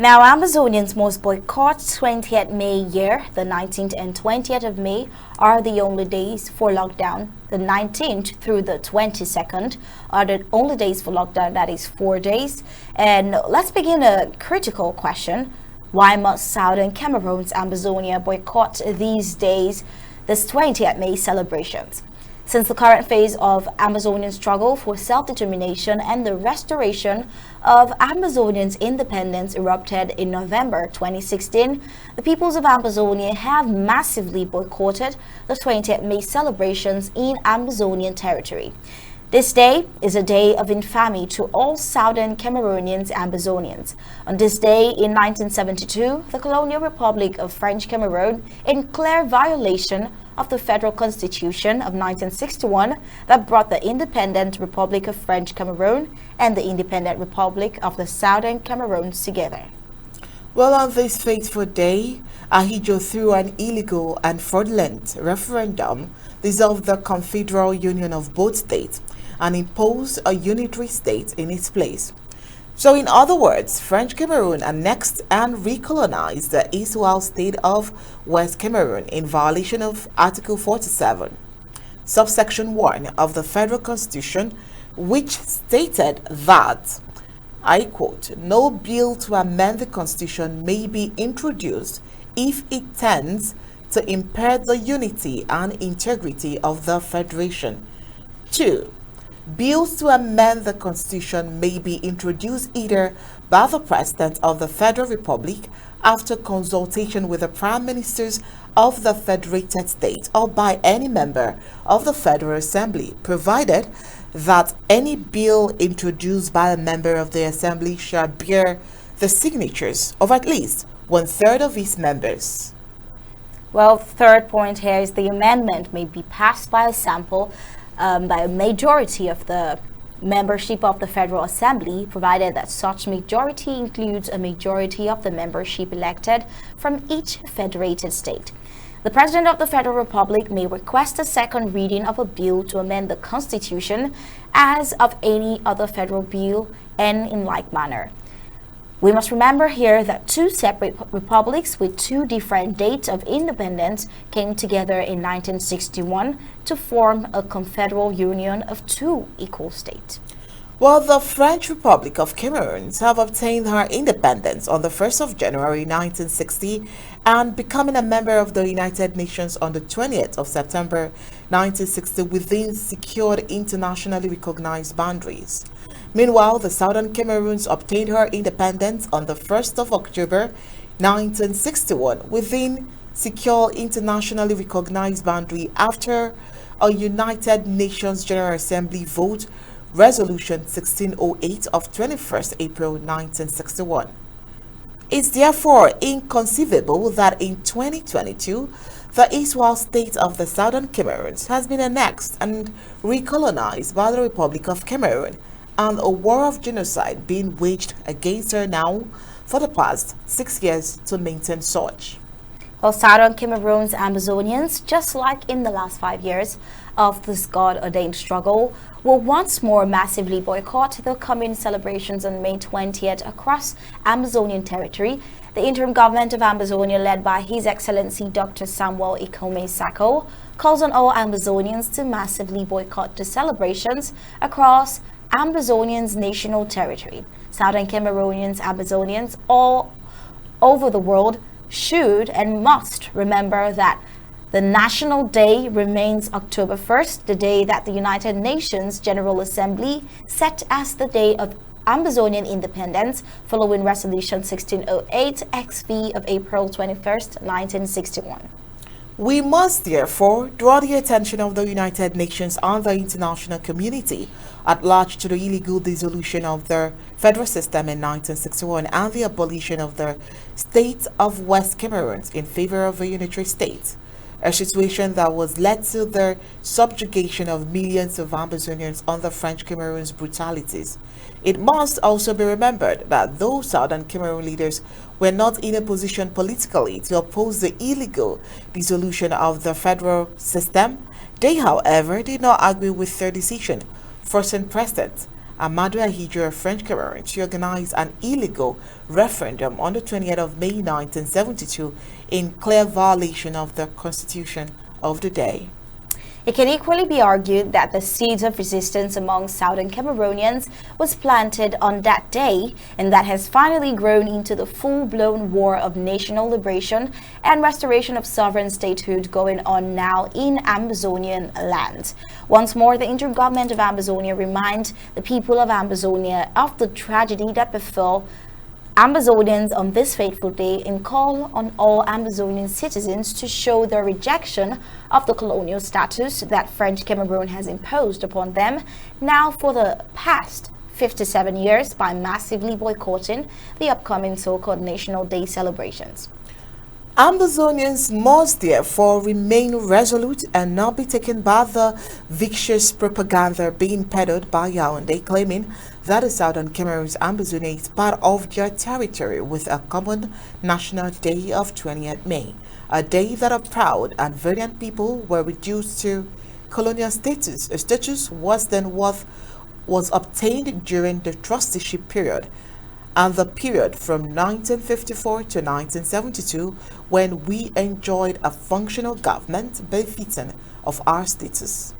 Now, Ambazonians must boycott 20th May year. The 19th and 20th of May are the only days for lockdown. The 19th through the 22nd are the only days for lockdown, that is 4 days. And let's begin a critical question. Why must Southern Cameroon's Ambazonia boycott these days, this 20th May celebrations? Since the current phase of Ambazonian struggle for self-determination and the restoration of Ambazonians' independence erupted in November 2016, the peoples of Ambazonia have massively boycotted the 20th May celebrations in Ambazonian territory. This day is a day of infamy to all Southern Cameroonians Ambazonians. On this day in 1972, the Colonial Republic of French Cameroon, in clear violation of the Federal Constitution of 1961 that brought the Independent Republic of French Cameroon and the Independent Republic of the Southern Cameroons together. Well, on this fateful day, Ahijo, through an illegal and fraudulent referendum, dissolved the Confederal Union of both states and imposed a unitary state in its place. So in other words, French Cameroon annexed and recolonized the Eastwell state of West Cameroon in violation of Article 47, subsection 1 of the Federal Constitution, which stated that, I quote, "No bill to amend the Constitution may be introduced if it tends to impair the unity and integrity of the Federation." 2. Bills to amend the Constitution may be introduced either by the President of the Federal Republic after consultation with the Prime Ministers of the Federated State or by any member of the Federal Assembly, provided that any bill introduced by a member of the Assembly shall bear the signatures of at least 1/3 of its members. Well, third point here is the amendment may be passed by a sample by a majority of the membership of the Federal Assembly, provided that such majority includes a majority of the membership elected from each federated state. The President of the Federal Republic may request a second reading of a bill to amend the Constitution as of any other federal bill, and in like manner. We must remember here that two separate republics with two different dates of independence came together in 1961 to form a confederal union of two equal states. Well, the French Republic of Cameroon have obtained her independence on the 1st of January 1960 and becoming a member of the United Nations on the 20th of September 1960 within secured internationally recognized boundaries. Meanwhile, the Southern Cameroons obtained her independence on the 1st of October 1961 within secure internationally recognized boundary after a United Nations General Assembly vote, Resolution 1608 of 21st April 1961. It's therefore inconceivable that in 2022, the Eastwell state of the Southern Cameroons has been annexed and recolonized by the Republic of Cameroon, and a war of genocide being waged against her now for the past 6 years to maintain such. Well, Southern Cameroon's Ambazonians, just like in the last 5 years of this God-ordained struggle, will once more massively boycott the coming celebrations on May 20th across Ambazonian territory. The interim government of Ambazonia, led by His Excellency Dr. Samuel Ikome Sako, calls on all Ambazonians to massively boycott the celebrations across Ambazonians' national territory. Southern Cameroonians, Ambazonians all over the world should and must remember that the national day remains October 1st, the day that the United Nations General Assembly set as the day of Ambazonian independence following Resolution 1608 XV of April 21st, 1961. We must therefore draw the attention of the United Nations and the international community at large to the illegal dissolution of the federal system in 1961 and the abolition of the state of West Cameroon in favor of a unitary state, a situation that was led to the subjugation of millions of Ambazonians under French Cameroon's brutalities. It must also be remembered that though Southern Cameroon leaders were not in a position politically to oppose the illegal dissolution of the federal system, they, however, did not agree with their decision, forcing precedent Amadou Ahidjo of French Cameroon to organize an illegal referendum on the 20th of May 1972 in clear violation of the constitution of the day. It can equally be argued that the seeds of resistance among southern Cameroonians was planted on that day, and that has finally grown into the full-blown war of national liberation and restoration of sovereign statehood going on now in Ambazonian land. Once more, the interim government of Ambazonia reminds the people of Ambazonia of the tragedy that befell Ambazonians on this fateful day and call on all Ambazonian citizens to show their rejection of the colonial status that French Cameroon has imposed upon them now for the past 57 years by massively boycotting the upcoming so-called National Day celebrations. Ambazonians must therefore remain resolute and not be taken by the vicious propaganda being peddled by Yaoundé, claiming that the southern Cameroon's Ambazonia is part of their territory with a common national day of 20th May, a day that a proud and valiant people were reduced to colonial status, a status worse than what was obtained during the trusteeship period and the period from 1954 to 1972, when we enjoyed a functional government befitting of our status.